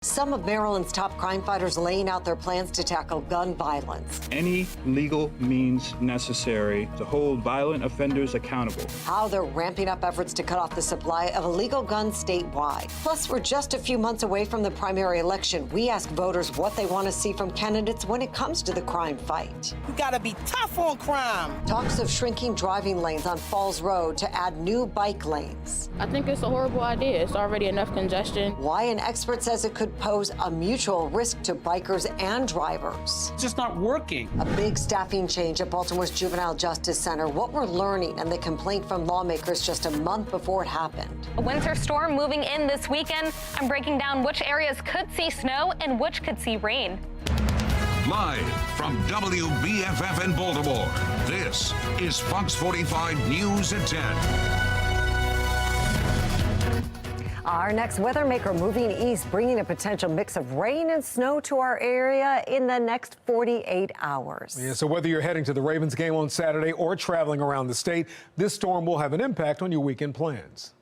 Some of Maryland's top crime fighters laying out their plans to tackle gun violence. Any legal means necessary to hold violent offenders accountable. How they're ramping up efforts to cut off the supply of illegal guns statewide. Plus, we're just a few months away from the primary election. We ask voters what they want to see from candidates when it comes to the crime fight. We gotta be tough on crime. Talks of shrinking driving lanes on Falls Road to add new bike lanes. I think it's a horrible idea. It's already enough congestion. Why an expert says it could pose a mutual risk to bikers and drivers. It's just not working. A big staffing change at Baltimore's Juvenile Justice Center. What we're learning and the complaint from lawmakers just a month before it happened. A winter storm moving in this weekend. I'm breaking down which areas could see snow and which could see rain. Live from WBFF in Baltimore, this is Fox 45 News at 10. Our next weather maker moving east, bringing a potential mix of rain and snow to our area in the next 48 hours. Yeah, so whether you're heading to the Ravens game on Saturday or traveling around the state, this storm will have an impact on your weekend plans.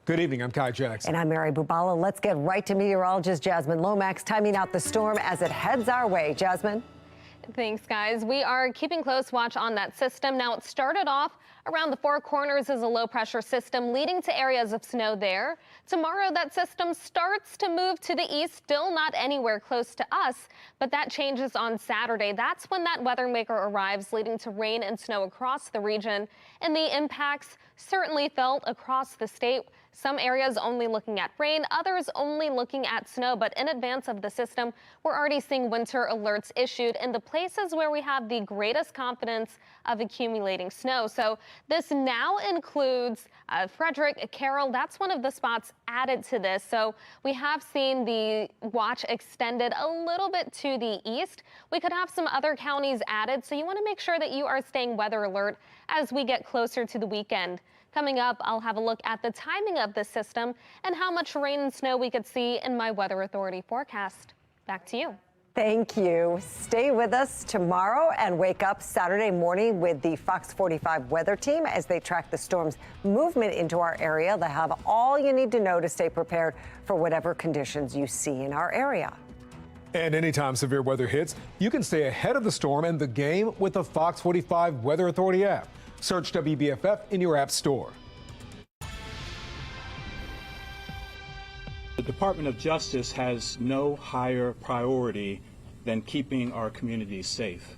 Good evening, I'm Kai Jackson. And I'm Mary Bubala. Let's get right to meteorologist Jasmine Lomax timing out the storm as it heads our way. Jasmine? Thanks, guys. We are keeping close watch on that system. Now, it started off around the Four Corners as a low-pressure system leading to areas of snow there. Tomorrow, that system starts to move to the east, still not anywhere close to us, but that changes on Saturday. That's when that weather maker arrives, leading to rain and snow across the region, and the impacts certainly felt across the state. Some areas only looking at rain, others only looking at snow. But in advance of the system, we're already seeing winter alerts issued in the places where we have the greatest confidence of accumulating snow. So this now includes Frederick, Carroll. That's one of the spots added to this. So we have seen the watch extended a little bit to the east. We could have some other counties added. So you want to make sure that you are staying weather alert as we get closer to the weekend. Coming up, I'll have a look at the timing of the system and how much rain and snow we could see in my Weather Authority forecast. Back to you. Thank you. Stay with us tomorrow and wake up Saturday morning with the Fox 45 weather team as they track the storm's movement into our area. They have all you need to know to stay prepared for whatever conditions you see in our area. And anytime severe weather hits, you can stay ahead of the storm and the game with the Fox 45 Weather Authority app. Search WBFF in your app store. The Department of Justice has no higher priority than keeping our communities safe,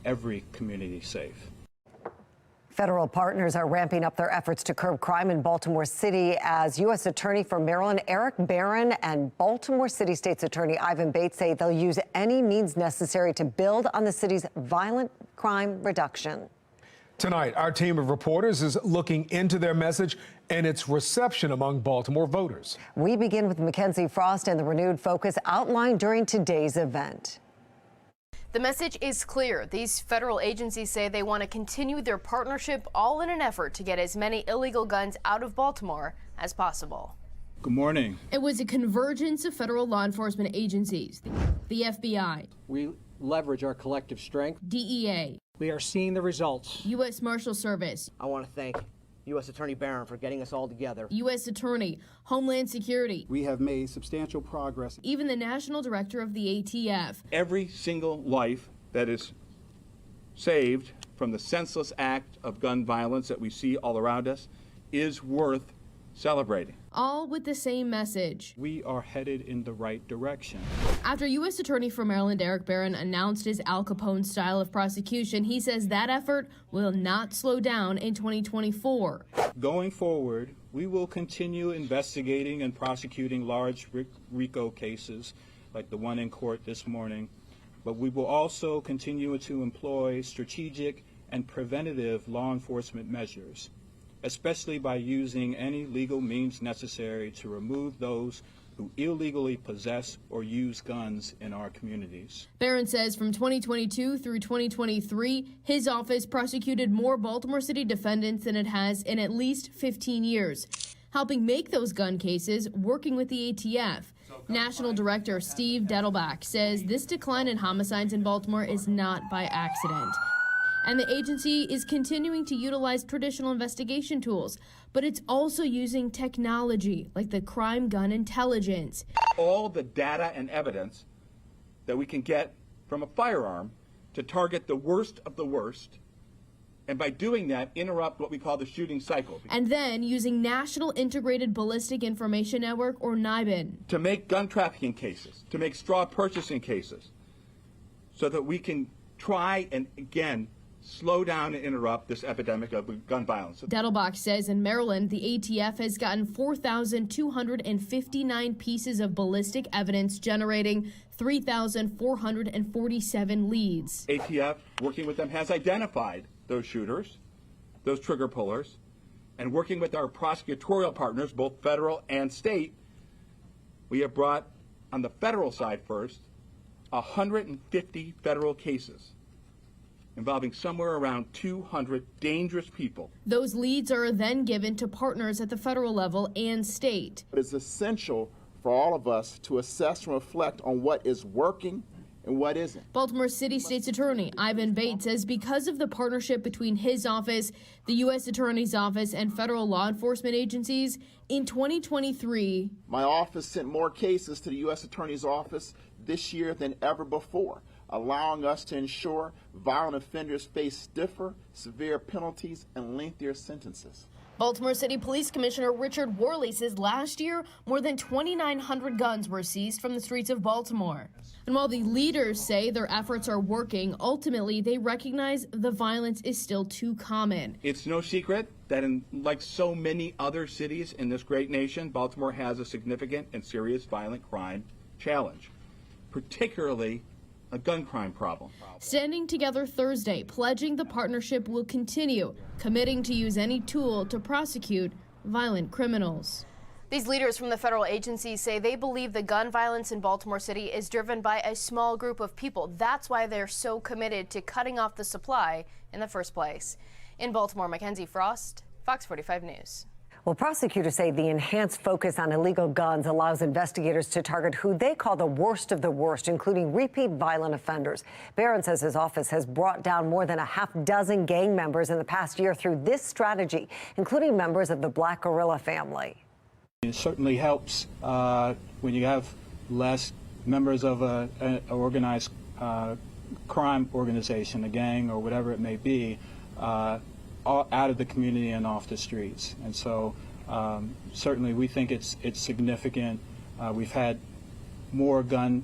every community safe. Federal partners are ramping up their efforts to curb crime in Baltimore City as U.S. Attorney for Maryland Eric Marin and Baltimore City State's Attorney Ivan Bates say they'll use any means necessary to build on the city's violent crime reduction. Tonight, our team of reporters is looking into their message and its reception among Baltimore voters. We begin with Mackenzie Frost and the renewed focus outlined during today's event. The message is clear. These federal agencies say they want to continue their partnership, all in an effort to get as many illegal guns out of Baltimore as possible. Good morning. It was a convergence of federal law enforcement agencies, the FBI. We leverage our collective strength. DEA. We are seeing the results. U.S. Marshal Service. I want to thank U.S. Attorney Marin for getting us all together. U.S. Attorney, Homeland Security. We have made substantial progress. Even the National Director of the ATF. Every single life that is saved from the senseless act of gun violence that we see all around us is worth celebrating. All with the same message. We are headed in the right direction. After U.S. Attorney for Maryland Eric Marin announced his Al Capone style of prosecution, he says that effort will not slow down in 2024. Going forward, we will continue investigating and prosecuting large RICO cases like the one in court this morning, but we will also continue to employ strategic and preventative law enforcement measures, especially by using any legal means necessary to remove those who illegally possess or use guns in our communities. Barron says from 2022 through 2023, his office prosecuted more Baltimore City defendants than it has in at least 15 years, helping make those gun cases, working with the ATF. National Director Steve Dettelbach says this decline in homicides in Baltimore is not by accident. And the agency is continuing to utilize traditional investigation tools, but it's also using technology like the crime gun intelligence. all the data and evidence that we can get from a firearm to target the worst of the worst, and by doing that, interrupt what we call the shooting cycle. And then using National Integrated Ballistic Information Network, or NIBIN, to make gun trafficking cases, to make straw purchasing cases, so that we can try and, again, slow down and interrupt this epidemic of gun violence. Dettelbach says in Maryland, the ATF has gotten 4,259 pieces of ballistic evidence, generating 3,447 leads. ATF, working with them, has identified those shooters, those trigger pullers, and working with our prosecutorial partners, both federal and state, we have brought, on the federal side first, 150 federal cases involving somewhere around 200 dangerous people. Those leads are then given to partners at the federal level and state. It is essential for all of us to assess and reflect on what is working and what isn't. Baltimore City State's Attorney Ivan Bates says because of the partnership between his office, the U.S. Attorney's Office, and federal law enforcement agencies, in 2023, my office sent more cases to the U.S. Attorney's Office this year than ever before, allowing us to ensure violent offenders face stiffer, severe penalties and lengthier sentences. Baltimore City Police Commissioner Richard Worley says last year, more than 2,900 guns were seized from the streets of Baltimore. And while the leaders say their efforts are working, ultimately they recognize the violence is still too common. It's no secret that like so many other cities in this great nation, Baltimore has a significant and serious violent crime challenge, particularly a gun crime problem. Standing together Thursday, pledging the partnership will continue, committing to use any tool to prosecute violent criminals. These leaders from the federal agencies say they believe the gun violence in Baltimore City is driven by a small group of people. That's why they're so committed to cutting off the supply in the first place. In Baltimore, Mackenzie Frost, Fox 45 News. Well, prosecutors say the enhanced focus on illegal guns allows investigators to target who they call the worst of the worst, including repeat violent offenders. Marin says his office has brought down more than a half-dozen gang members in the past year through this strategy, including members of the Black Guerrilla family. It certainly helps when you have less members of an organized crime organization, a gang or whatever it may be, out of the community and off the streets. And so certainly we think it's significant. We've had more gun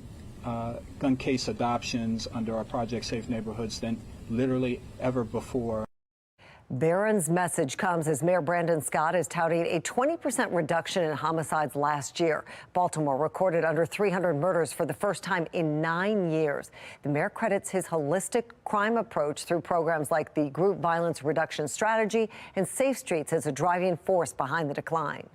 case adoptions under our Project Safe Neighborhoods than literally ever before. Barron's message comes as Mayor Brandon Scott is touting a 20% reduction in homicides last year. Baltimore recorded under 300 murders for the first time in 9 years. The mayor credits his holistic crime approach through programs like the Group Violence Reduction Strategy and Safe Streets as a driving force behind the decline.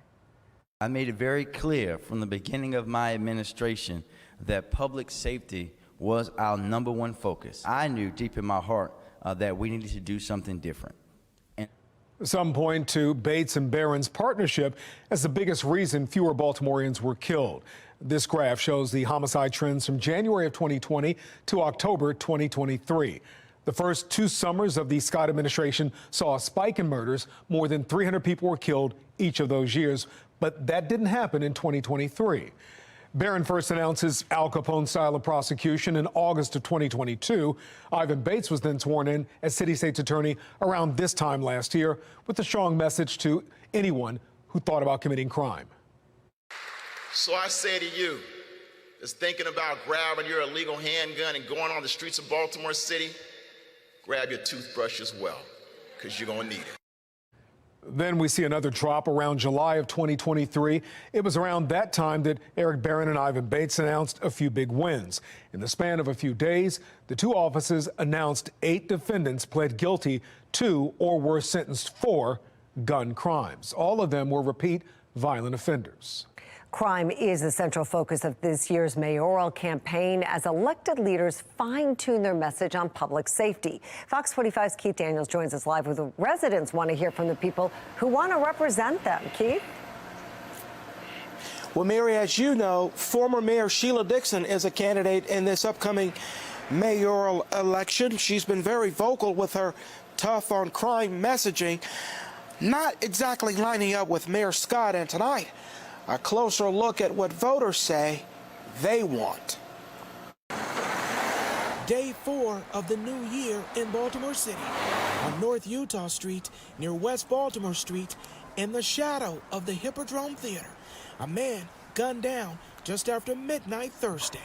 I made it very clear from the beginning of my administration that public safety was our #1 focus. I knew deep in my heart that we needed to do something different. Some point to Bates and Barron's partnership as the biggest reason fewer Baltimoreans were killed. This graph shows the homicide trends from January of 2020 to October 2023. The first 2 summers of the Scott administration saw a spike in murders. More than 300 people were killed each of those years, but that didn't happen in 2023. Barron first announced his Al Capone style of prosecution in August of 2022. Ivan Bates was then sworn in as City State's Attorney around this time last year with a strong message to anyone who thought about committing crime. So I say to you, that's thinking about grabbing your illegal handgun and going on the streets of Baltimore City, grab your toothbrush as well, because you're going to need it. Then we see another drop around July of 2023. It was around that time that Eric Barron and Ivan Bates announced a few big wins. In the span of a few days, the two offices announced 8 defendants pled guilty to or were sentenced for gun crimes. All of them were repeat violent offenders. Crime is the central focus of this year's mayoral campaign as elected leaders fine-tune their message on public safety. Fox 45's Keith Daniels joins us live with the residents want to hear from the people who want to represent them. Keith? Well, Mary, as you know, former Mayor Sheila Dixon is a candidate in this upcoming mayoral election. She's been very vocal with her tough on crime messaging, not exactly lining up with Mayor Scott. And tonight, A closer look at what voters say they want. Day 4 of the new year in Baltimore City. On North Utah Street, near West Baltimore Street, in the shadow of the Hippodrome Theater, a man gunned down just after midnight Thursday,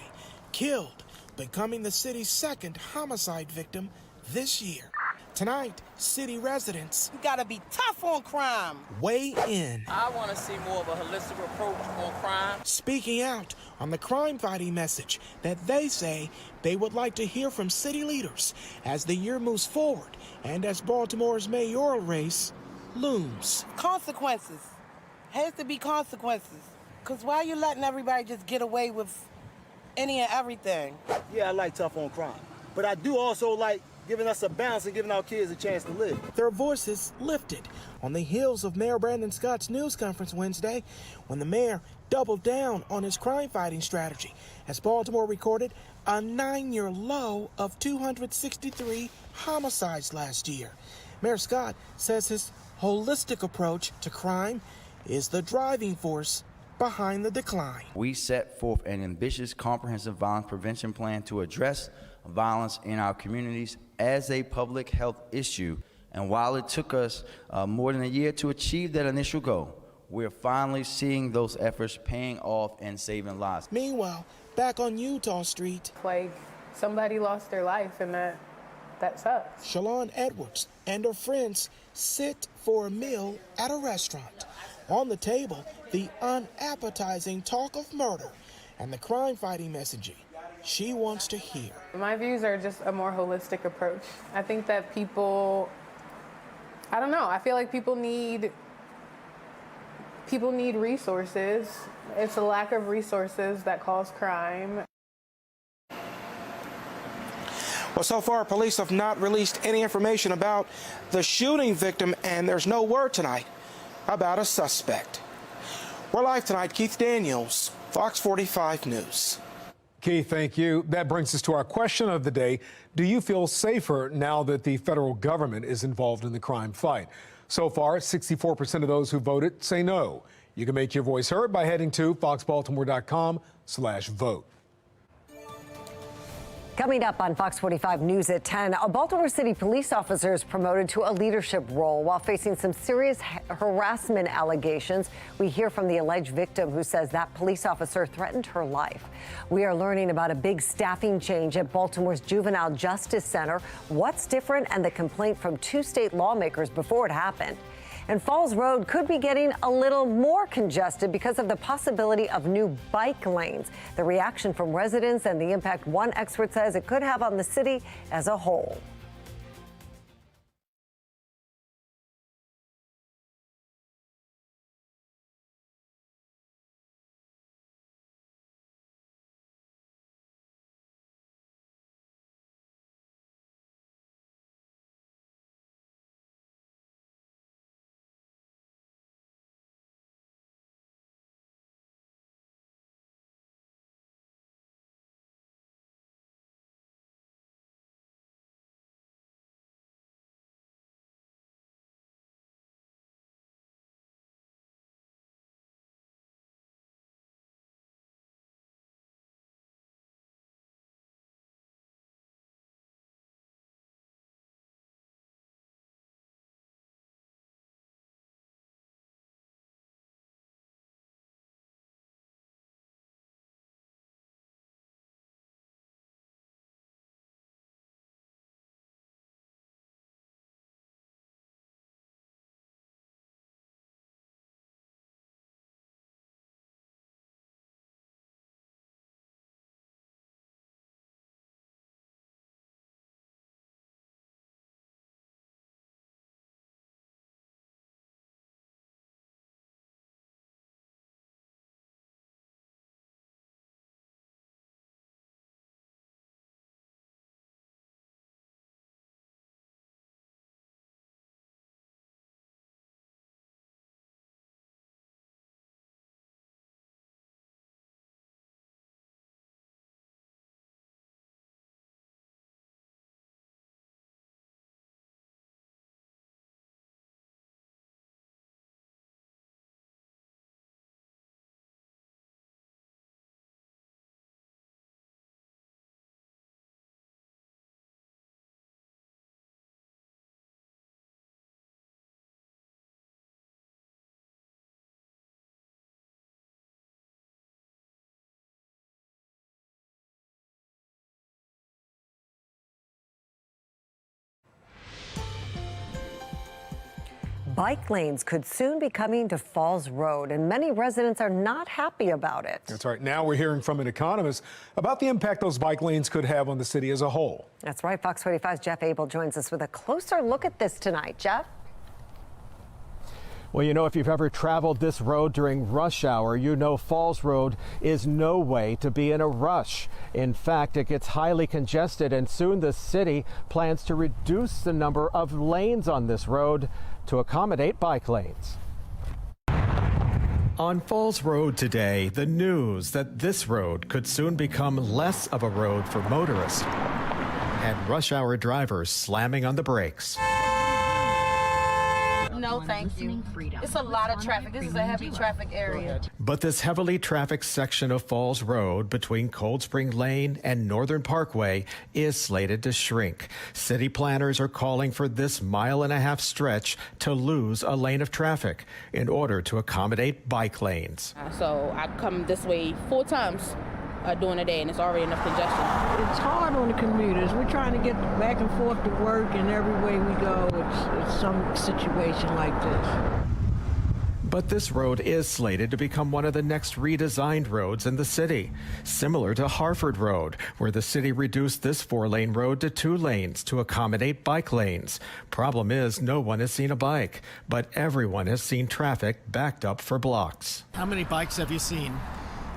killed, becoming the city's second homicide victim this year. Tonight, city residents gotta be tough on crime. Weigh in. I want to see more of a holistic approach on crime. Speaking out on the crime-fighting message that they say they would like to hear from city leaders as the year moves forward and as Baltimore's mayoral race looms. Consequences. Has to be consequences. Because why are you letting everybody just get away with any and everything? Yeah, I like tough on crime. But I do also like giving us a balance and giving our kids a chance to live. Their voices lifted on the heels of Mayor Brandon Scott's news conference Wednesday, when the mayor doubled down on his crime-fighting strategy as Baltimore recorded a 9-year low of 263 homicides last year. Mayor Scott says his holistic approach to crime is the driving force behind the decline. We set forth an ambitious, comprehensive violence prevention plan to address violence in our communities as a public health issue. And while it took us more than a year to achieve that initial goal, we're finally seeing those efforts paying off and saving lives. Meanwhile, back on Utah Street, like somebody lost their life, and that sucks. Shalon Edwards and her friends sit for a meal at a restaurant. On the table, the unappetizing talk of murder and the crime-fighting messaging she wants to hear. My views are just a more holistic approach. I think that people, I don't know, I feel like people need resources. It's a lack of resources that cause crime. Well, so far, police have not released any information about the shooting victim, and there's no word tonight about a suspect. We're live tonight. Keith Daniels, Fox 45 News. Keith, thank you. That brings us to our question of the day. Do you feel safer now that the federal government is involved in the crime fight? So far, 64% of those who voted say no. You can make your voice heard by heading to foxbaltimore.com/vote. Coming up on Fox 45 News at 10, a Baltimore City police officer is promoted to a leadership role while facing some serious harassment allegations. We hear from the alleged victim, who says that police officer threatened her life. We are learning about a big staffing change at Baltimore's Juvenile Justice Center, what's different, and the complaint from 2 state lawmakers before it happened. And Falls Road could be getting a little more congested because of the possibility of new bike lanes. The reaction from residents and the impact one expert says it could have on the city as a whole. Bike lanes could soon be coming to Falls Road, and many residents are not happy about it. That's right. Now we're hearing from an economist about the impact those bike lanes could have on the city as a whole. That's right. Fox 45's Jeff Abel joins us with a closer look at this tonight. Jeff? Well, you know, if you've ever traveled this road during rush hour, you know Falls Road is no way to be in a rush. In fact, it gets highly congested, and soon the city plans to reduce the number of lanes on this road to accommodate bike lanes. On Falls Road today, the news that this road could soon become less of a road for motorists and rush hour drivers slamming on the brakes. No, thank you. It's a lot of traffic. This is a heavy traffic area. But this heavily trafficked section of Falls Road between Cold Spring Lane and Northern Parkway is slated to shrink. City planners are calling for this mile-and-a-half stretch to lose a lane of traffic in order to accommodate bike lanes. So I come this way 4 times during the day, and it's already enough congestion. It's hard on the commuters. We're trying to get back and forth to work, and every way we go, it's some situation like this. But this road is slated to become one of the next redesigned roads in the city, similar to Harford Road, where the city reduced this 4-lane road to 2 lanes to accommodate bike lanes. Problem is, no one has seen a bike, but everyone has seen traffic backed up for blocks. How many bikes have you seen?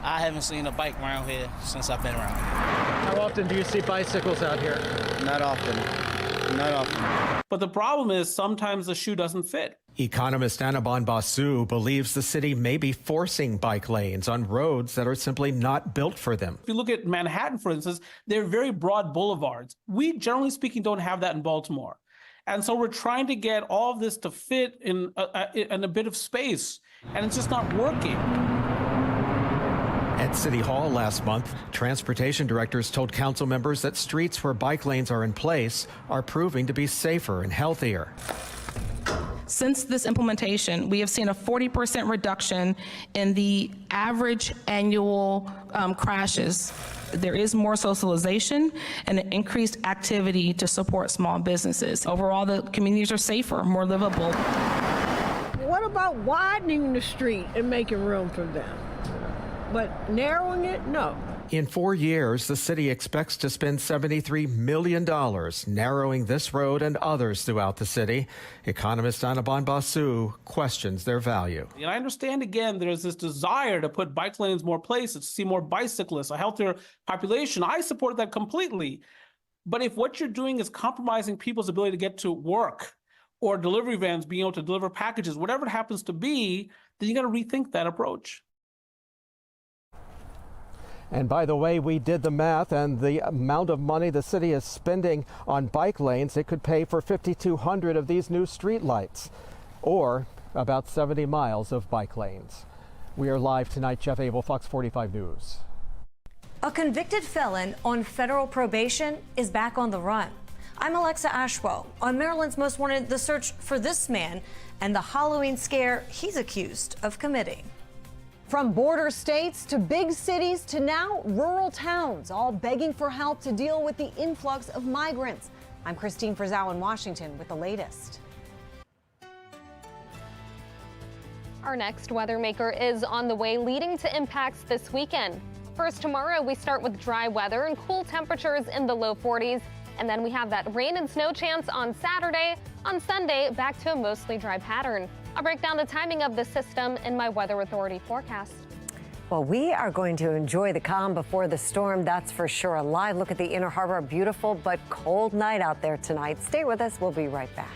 I haven't seen a bike around here since I've been around. How often do you see bicycles out here? Not often. Not often. But the problem is sometimes the shoe doesn't fit. Economist Anaban Basu believes the city may be forcing bike lanes on roads that are simply not built for them. If you look at Manhattan, for instance, they're very broad boulevards. We, generally speaking, don't have that in Baltimore. And so we're trying to get all of this to fit in a bit of space, and it's just not working. At City Hall last month, transportation directors told council members that streets where bike lanes are in place are proving to be safer and healthier. Since this implementation, we have seen a 40% reduction in the average annual crashes. There is more socialization and an increased activity to support small businesses. Overall, the communities are safer, more livable. What about widening the street and making room for them? But narrowing it, no. In 4 years, the city expects to spend $73 million narrowing this road and others throughout the city. Economist Anaban Basu questions their value. And I understand, again, there's this desire to put bike lanes more places, to see more bicyclists, a healthier population. I support that completely. But if what you're doing is compromising people's ability to get to work, or delivery vans being able to deliver packages, whatever it happens to be, then you got to rethink that approach. And by the way, we did the math, and the amount of money the city is spending on bike lanes, it could pay for 5,200 of these new streetlights, or about 70 miles of bike lanes. We are live tonight. Jeff Abel, Fox 45 News. A convicted felon on federal probation is back on the run. I'm Alexa Ashwell. On Maryland's Most Wanted, the search for this man and the Halloween scare he's accused of committing. From border states to big cities to now rural towns, all begging for help to deal with the influx of migrants. I'm Christine Frizzau in Washington with the latest. Our next weather maker is on the way, leading to impacts this weekend. First, tomorrow we start with dry weather and cool temperatures in the low 40s. And then we have that rain and snow chance on Saturday. On Sunday, back to a mostly dry pattern. I'll break down the timing of the system in my Weather Authority forecast. Well, we are going to enjoy the calm before the storm, that's for sure. A live look at the Inner Harbor. A beautiful but cold night out there tonight. Stay with us. We'll be right back.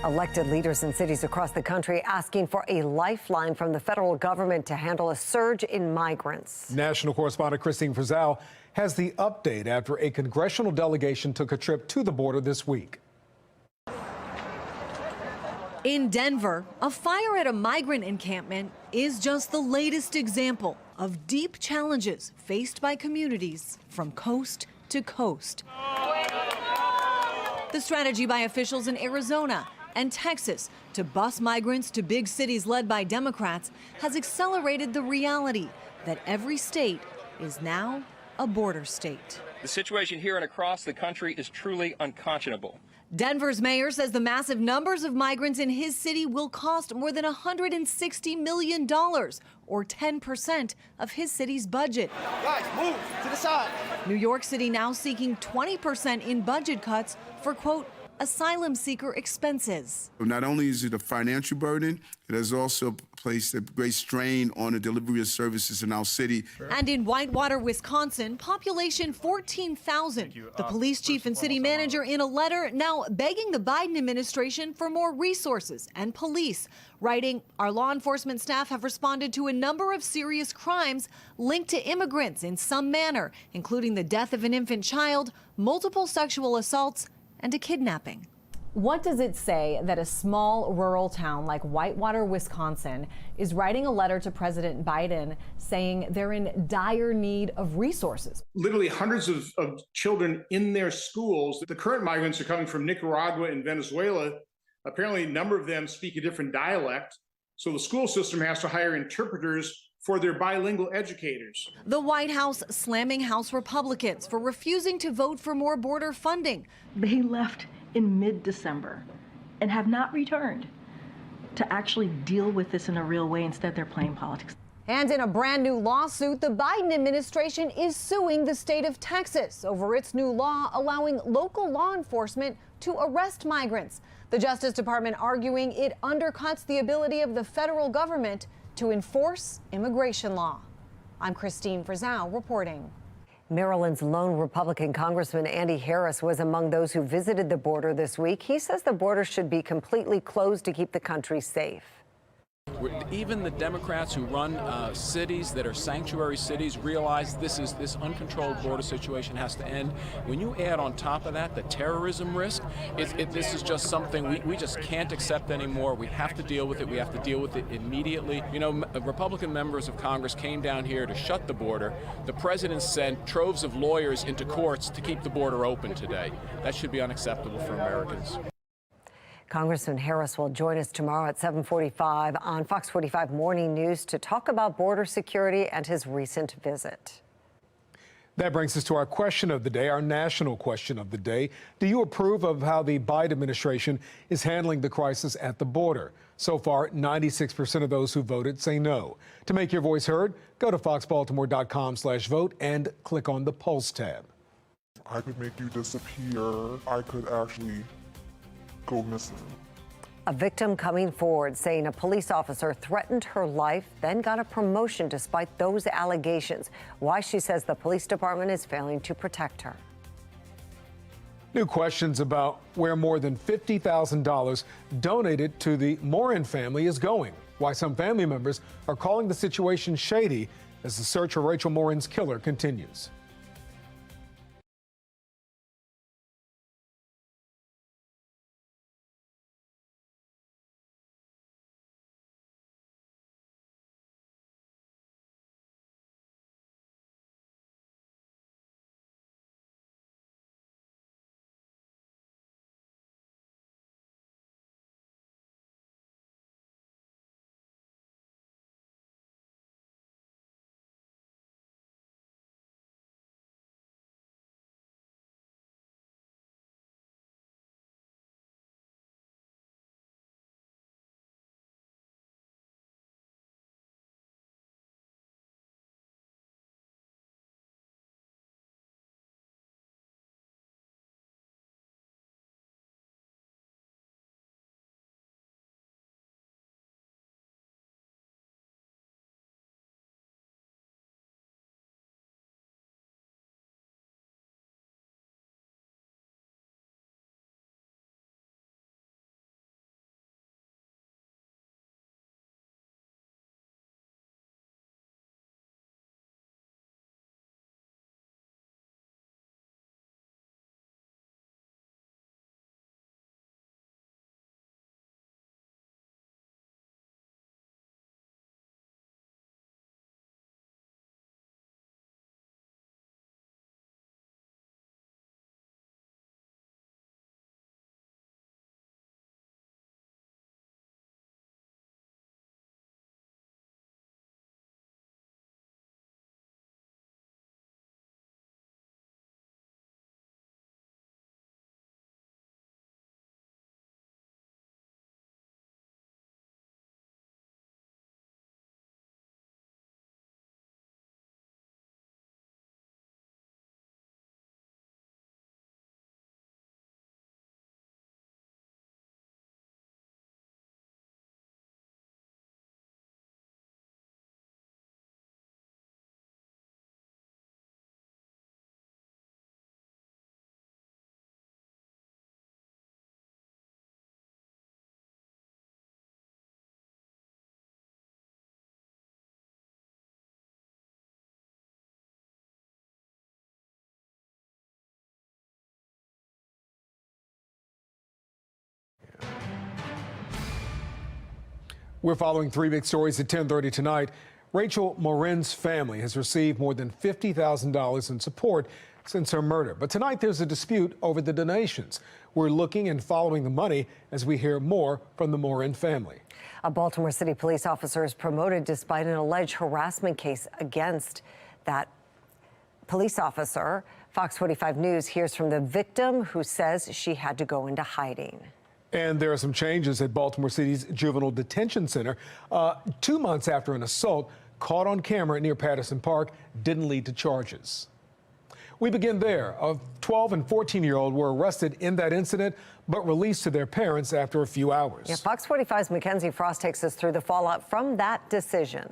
Elected leaders in cities across the country asking for a lifeline from the federal government to handle a surge in migrants. National correspondent Christine Frizzell has the update after a congressional delegation took a trip to the border this week. In Denver, a fire at a migrant encampment is just the latest example of deep challenges faced by communities from coast to coast. The strategy by officials in Arizona and Texas to bus migrants to big cities led by Democrats has accelerated the reality that every state is now a border state. The situation here and across the country is truly unconscionable. Denver's mayor says the massive numbers of migrants in his city will cost more than $160 million, or 10% of his city's budget. Guys, move to the side. New York City now seeking 20% in budget cuts for, quote, asylum seeker expenses. Not only is it a financial burden, it has also placed a great strain on the delivery of services in our city. And in Whitewater, Wisconsin, population 14,000. The police chief and city manager in a letter now begging the Biden administration for more resources and police, writing, our law enforcement staff have responded to a number of serious crimes linked to immigrants in some manner, including the death of an infant child, multiple sexual assaults, and a kidnapping. What does it say that a small rural town like Whitewater, Wisconsin is writing a letter to President Biden saying they're in dire need of resources? Literally hundreds of children in their schools. The current migrants are coming from Nicaragua and Venezuela. Apparently, a number of them speak a different dialect. So the school system has to hire interpreters for their bilingual educators. The White House slamming House Republicans for refusing to vote for more border funding. They left in mid-December and have not returned to actually deal with this in a real way. Instead, they're playing politics. And in a brand new lawsuit, the Biden administration is suing the state of Texas over its new law allowing local law enforcement to arrest migrants. The Justice Department arguing it undercuts the ability of the federal government to enforce immigration law. I'm Christine Frizzell reporting. Maryland's lone Republican Congressman Andy Harris was among those who visited the border this week. He says the border should be completely closed to keep the country safe. Even the Democrats who run cities that are sanctuary cities realize this uncontrolled border situation has to end. When you add on top of that the terrorism risk, this is just something we just can't accept anymore. We have to deal with it. We have to deal with it immediately. You know, Republican members of Congress came down here to shut the border. The president sent troves of lawyers into courts to keep the border open today. That should be unacceptable for Americans. Congressman Harris will join us tomorrow at 7:45 on Fox 45 Morning News to talk about border security and his recent visit. That brings us to our question of the day, our national question of the day. Do you approve of how the Biden administration is handling the crisis at the border? So far, 96% of those who voted say no. To make your voice heard, go to foxbaltimore.com/vote and click on the Pulse tab. I could make you disappear. I could actually go missing. A victim coming forward saying a police officer threatened her life, then got a promotion despite those allegations. Why she says the police department is failing to protect her. New questions about where more than $50,000 donated to the Marin family is going. Why some family members are calling the situation shady as the search for Rachel Marin's killer continues. We're following three big stories at 10:30 tonight. Rachel Marin's family has received more than $50,000 in support since her murder. But tonight there's a dispute over the donations. We're looking and following the money as we hear more from the Marin family. A Baltimore City police officer is promoted despite an alleged harassment case against that police officer. Fox 45 News hears from the victim, who says she had to go into hiding. And there are some changes at Baltimore City's Juvenile Detention Center. 2 months after an assault caught on camera near Patterson Park didn't lead to charges. We begin there. A 12 and 14-year-old were arrested in that incident, but released to their parents after a few hours. Yeah, Fox 45's Mackenzie Frost takes us through the fallout from that decision.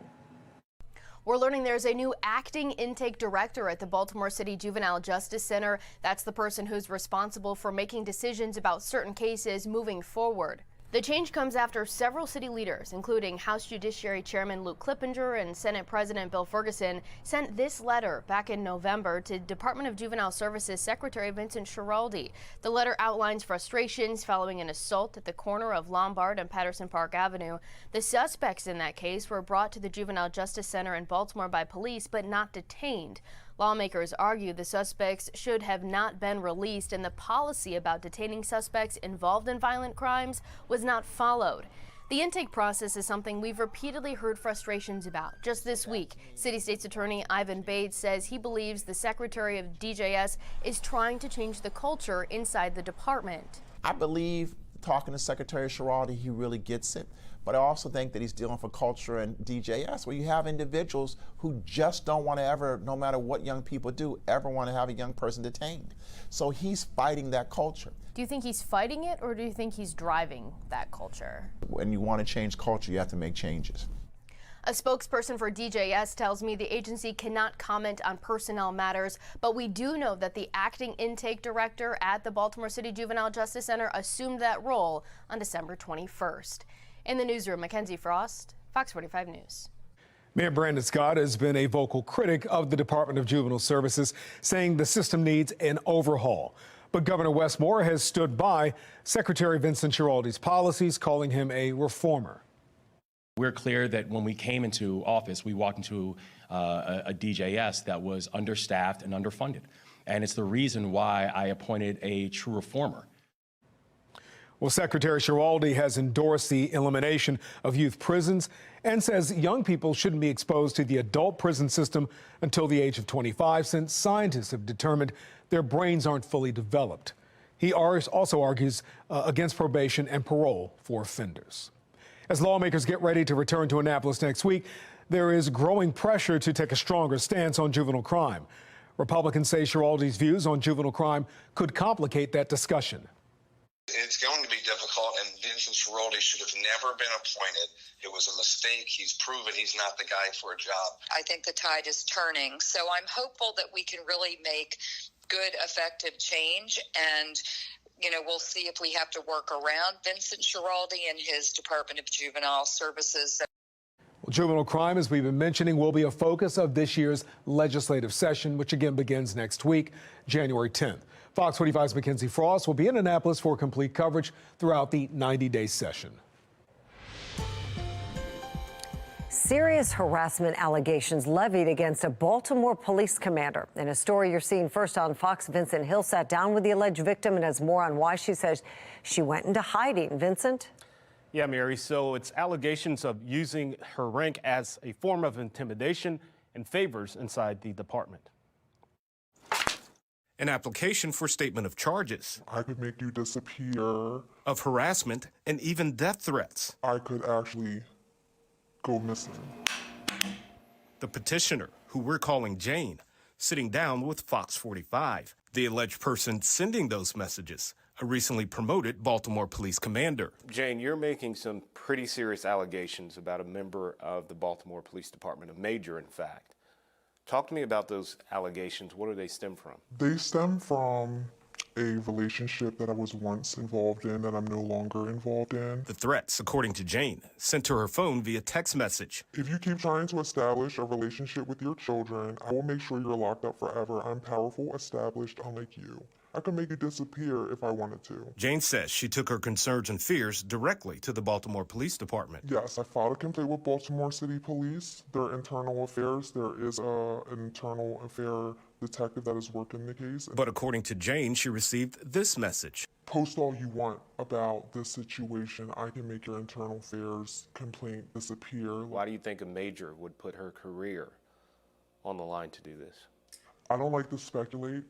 We're learning there's a new acting intake director at the Baltimore City Juvenile Justice Center. That's the person who's responsible for making decisions about certain cases moving forward. The change comes after several city leaders, including House Judiciary Chairman Luke Clippinger and Senate President Bill Ferguson, sent this letter back in November to Department of Juvenile Services Secretary Vincent Schiraldi. The letter outlines frustrations following an assault at the corner of Lombard and Patterson Park Avenue. The suspects in that case were brought to the Juvenile Justice Center in Baltimore by police, but not detained. Lawmakers argue the suspects should have not been released, and the policy about detaining suspects involved in violent crimes was not followed. The intake process is something we've repeatedly heard frustrations about. Just this week, City State's Attorney Ivan Bates says he believes the Secretary of DJS is trying to change the culture inside the department. I believe, talking to Secretary Schiraldi, he really gets it. But I also think that he's dealing for culture and DJS, where you have individuals who just don't want to ever, no matter what young people do, ever want to have a young person detained. So he's fighting that culture. Do you think he's fighting it, or do you think he's driving that culture? When you want to change culture, you have to make changes. A spokesperson for DJS tells me the agency cannot comment on personnel matters, but we do know that the acting intake director at the Baltimore City Juvenile Justice Center assumed that role on December 21st. In the newsroom, Mackenzie Frost, Fox 45 News. Mayor Brandon Scott has been a vocal critic of the Department of Juvenile Services, saying the system needs an overhaul. But Governor Wes Moore has stood by Secretary Vincent Schiraldi's policies, calling him a reformer. We're clear that when we came into office, we walked into a DJS that was understaffed and underfunded. And it's the reason why I appointed a true reformer. Well, Secretary Schiraldi has endorsed the elimination of youth prisons and says young people shouldn't be exposed to the adult prison system until the age of 25, since scientists have determined their brains aren't fully developed. He also argues against probation and parole for offenders. As lawmakers get ready to return to Annapolis next week, there is growing pressure to take a stronger stance on juvenile crime. Republicans say Schiraldi's views on juvenile crime could complicate that discussion. It's going to be difficult, and Vincent Schiraldi should have never been appointed. It was a mistake. He's proven he's not the guy for a job. I think the tide is turning, so I'm hopeful that we can really make good, effective change, and we'll see if we have to work around Vincent Schiraldi and his Department of Juvenile Services. Well, juvenile crime, as we've been mentioning, will be a focus of this year's legislative session, which again begins next week, January 10th. Fox 45's Mackenzie Frost will be in Annapolis for complete coverage throughout the 90-day session. Serious harassment allegations levied against a Baltimore police commander. In a story you're seeing first on Fox, Vincent Hill sat down with the alleged victim and has more on why she says she went into hiding. Vincent? Yeah, Mary. So it's allegations of using her rank as a form of intimidation and favors inside the department. An application for statement of charges. I could make you disappear. Of harassment and even death threats. I could actually go missing. The petitioner, who we're calling Jane, sitting down with Fox 45. The alleged person sending those messages, a recently promoted Baltimore police commander. Jane, you're making some pretty serious allegations about a member of the Baltimore Police Department, a major, in fact. Talk to me about those allegations. What do they stem from? They stem from a relationship that I was once involved in that I'm no longer involved in. The threats, according to Jane, sent to her phone via text message. If you keep trying to establish a relationship with your children, I will make sure you're locked up forever. I'm powerful, established, unlike you. I can make you disappear if I wanted to. Jane says she took her concerns and fears directly to the Baltimore Police Department. Yes, I filed a complaint with Baltimore City Police. Their internal affairs, there is an internal affair detective that is working the case. But according to Jane, she received this message. Post all you want about this situation. I can make your internal affairs complaint disappear. Why do you think a major would put her career on the line to do this? I don't like to speculate,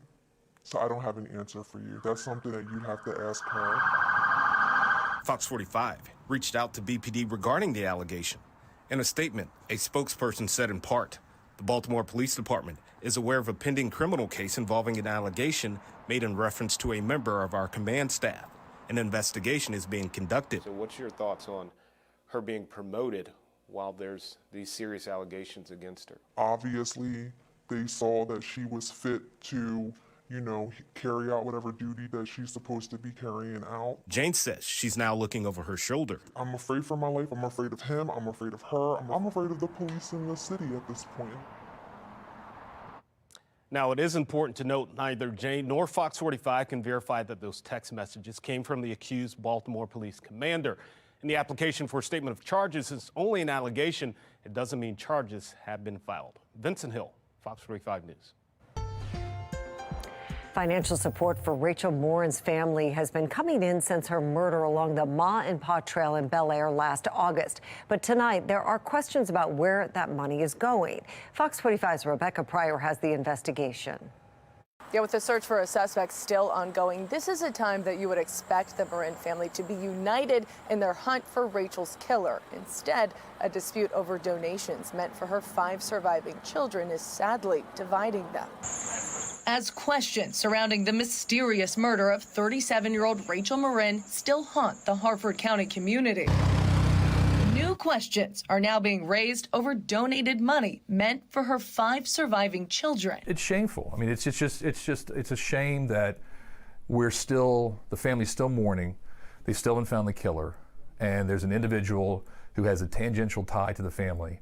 so I don't have an answer for you. That's something that you have to ask her. Fox 45 reached out to BPD regarding the allegation. In a statement, a spokesperson said in part, the Baltimore Police Department is aware of a pending criminal case involving an allegation made in reference to a member of our command staff. An investigation is being conducted. So what's your thoughts on her being promoted while there's these serious allegations against her? Obviously, they saw that she was fit to, carry out whatever duty that she's supposed to be carrying out. Jane says she's now looking over her shoulder. I'm afraid for my life. I'm afraid of him. I'm afraid of her. I'm afraid of the police in the city at this point. Now, it is important to note neither Jane nor Fox 45 can verify that those text messages came from the accused Baltimore police commander. And the application for a statement of charges is only an allegation. It doesn't mean charges have been filed. Vincent Hill, Fox 45 News. Financial support for Rachel Marin's family has been coming in since her murder along the Ma and Pa Trail in Bel Air last August. But tonight, there are questions about where that money is going. Fox 45's Rebecca Pryor has the investigation. Yeah, with the search for a suspect still ongoing, this is a time that you would expect the Marin family to be united in their hunt for Rachel's killer. Instead, a dispute over donations meant for her 5 surviving children is sadly dividing them. As questions surrounding the mysterious murder of 37-year-old Rachel Marin still haunt the Harford County community. New questions are now being raised over donated money meant for her 5 surviving children. It's shameful. I mean, it's a shame that the family's still mourning. They still haven't found the killer, and there's an individual who has a tangential tie to the family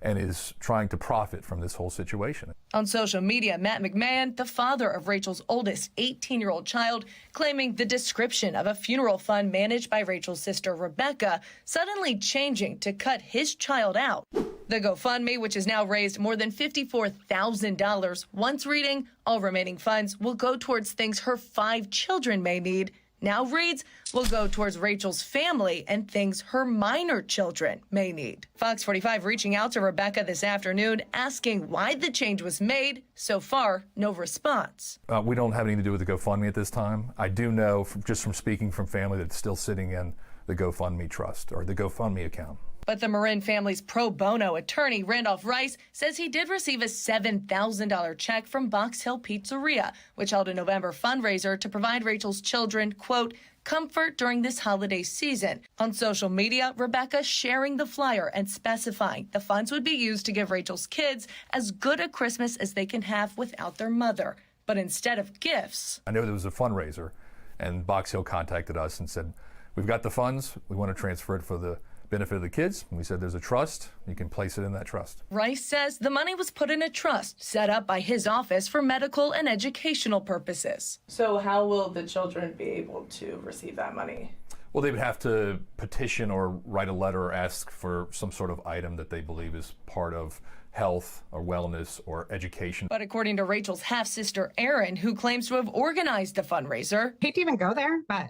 and is trying to profit from this whole situation. On social media, Matt McMahon, the father of Rachel's oldest 18-year-old child, claiming the description of a funeral fund managed by Rachel's sister Rebecca suddenly changing to cut his child out. The GoFundMe, which has now raised more than $54,000, once reading, all remaining funds will go towards things her 5 children may need, now reads, will go towards Rachel's family and things her minor children may need. Fox 45 reaching out to Rebecca this afternoon, asking why the change was made. So far, no response. We don't have anything to do with the GoFundMe at this time. I do know, just from speaking from family, that it's still sitting in the GoFundMe trust or the GoFundMe account. But the Marin family's pro bono attorney, Randolph Rice, says he did receive a $7,000 check from Box Hill Pizzeria, which held a November fundraiser to provide Rachel's children, quote, comfort during this holiday season. On social media, Rebecca sharing the flyer and specifying the funds would be used to give Rachel's kids as good a Christmas as they can have without their mother. But instead of gifts. I know there was a fundraiser, and Box Hill contacted us and said, we've got the funds, we want to transfer it for the benefit of the kids. And we said there's a trust, you can place it in that trust. Rice says the money was put in a trust set up by his office for medical and educational purposes. So how will the children be able to receive that money? Well, they would have to petition or write a letter or ask for some sort of item that they believe is part of health or wellness or education. But according to Rachel's half-sister, Erin, who claims to have organized the fundraiser. I hate to even go there, but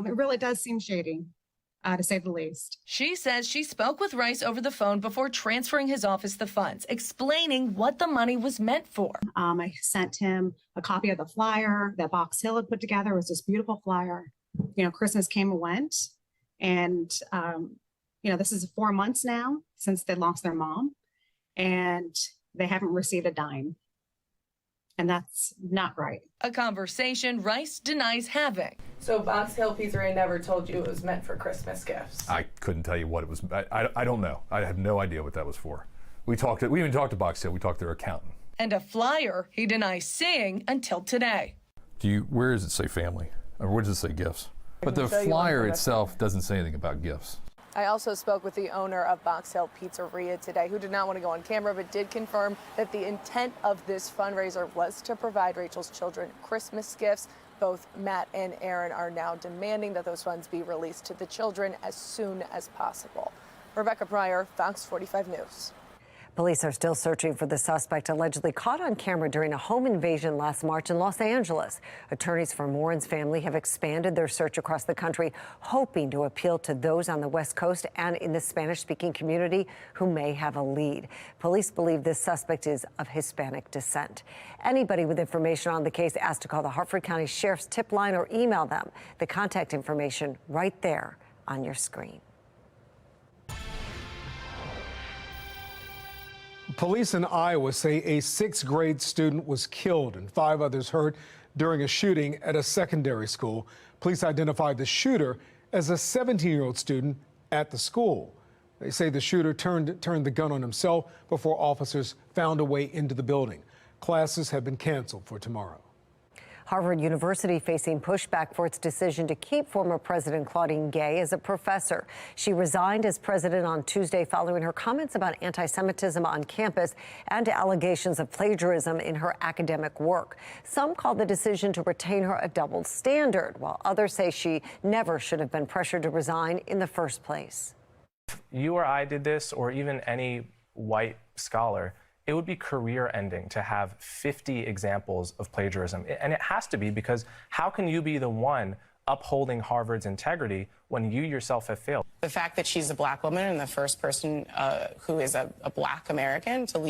it really does seem shady. To say the least. She says she spoke with Rice over the phone before transferring his office the funds, explaining what the money was meant for. I sent him a copy of the flyer that Box Hill had put together. It was this beautiful flyer. Christmas came and went. And, this is 4 months now since they lost their mom. And they haven't received a dime. And that's not right. A conversation Rice denies having. So Box Hill Pizzeria never told you it was meant for Christmas gifts? I couldn't tell you what it was. I don't know. I have no idea what that was for. We even talked to Box Hill. We talked to their accountant. And a flyer he denies seeing until today. Where does it say family? Or where does it say gifts? But the flyer itself doesn't say anything about gifts. I also spoke with the owner of Box Hill Pizzeria today, who did not want to go on camera, but did confirm that the intent of this fundraiser was to provide Rachel's children Christmas gifts. Both Matt and Aaron are now demanding that those funds be released to the children as soon as possible. Rebecca Pryor, Fox 45 News. Police are still searching for the suspect allegedly caught on camera during a home invasion last March in Los Angeles. Attorneys for Marin's family have expanded their search across the country, hoping to appeal to those on the West Coast and in the Spanish-speaking community who may have a lead. Police believe this suspect is of Hispanic descent. Anybody with information on the case asked to call the Hartford County Sheriff's tip line or email them. The contact information right there on your screen. Police in Iowa say a 6th grade student was killed and 5 others hurt during a shooting at a secondary school. Police identified the shooter as a 17-year-old student at the school. They say the shooter turned the gun on himself before officers found a way into the building. Classes have been canceled for tomorrow. Harvard University facing pushback for its decision to keep former President Claudine Gay as a professor. She resigned as president on Tuesday following her comments about anti-Semitism on campus and allegations of plagiarism in her academic work. Some call the decision to retain her a double standard, while others say she never should have been pressured to resign in the first place. If you or I did this, or even any white scholar, it would be career-ending to have 50 examples of plagiarism. And it has to be, because how can you be the one upholding Harvard's integrity when you yourself have failed? The fact that she's a black woman and the first person who is a black American to lead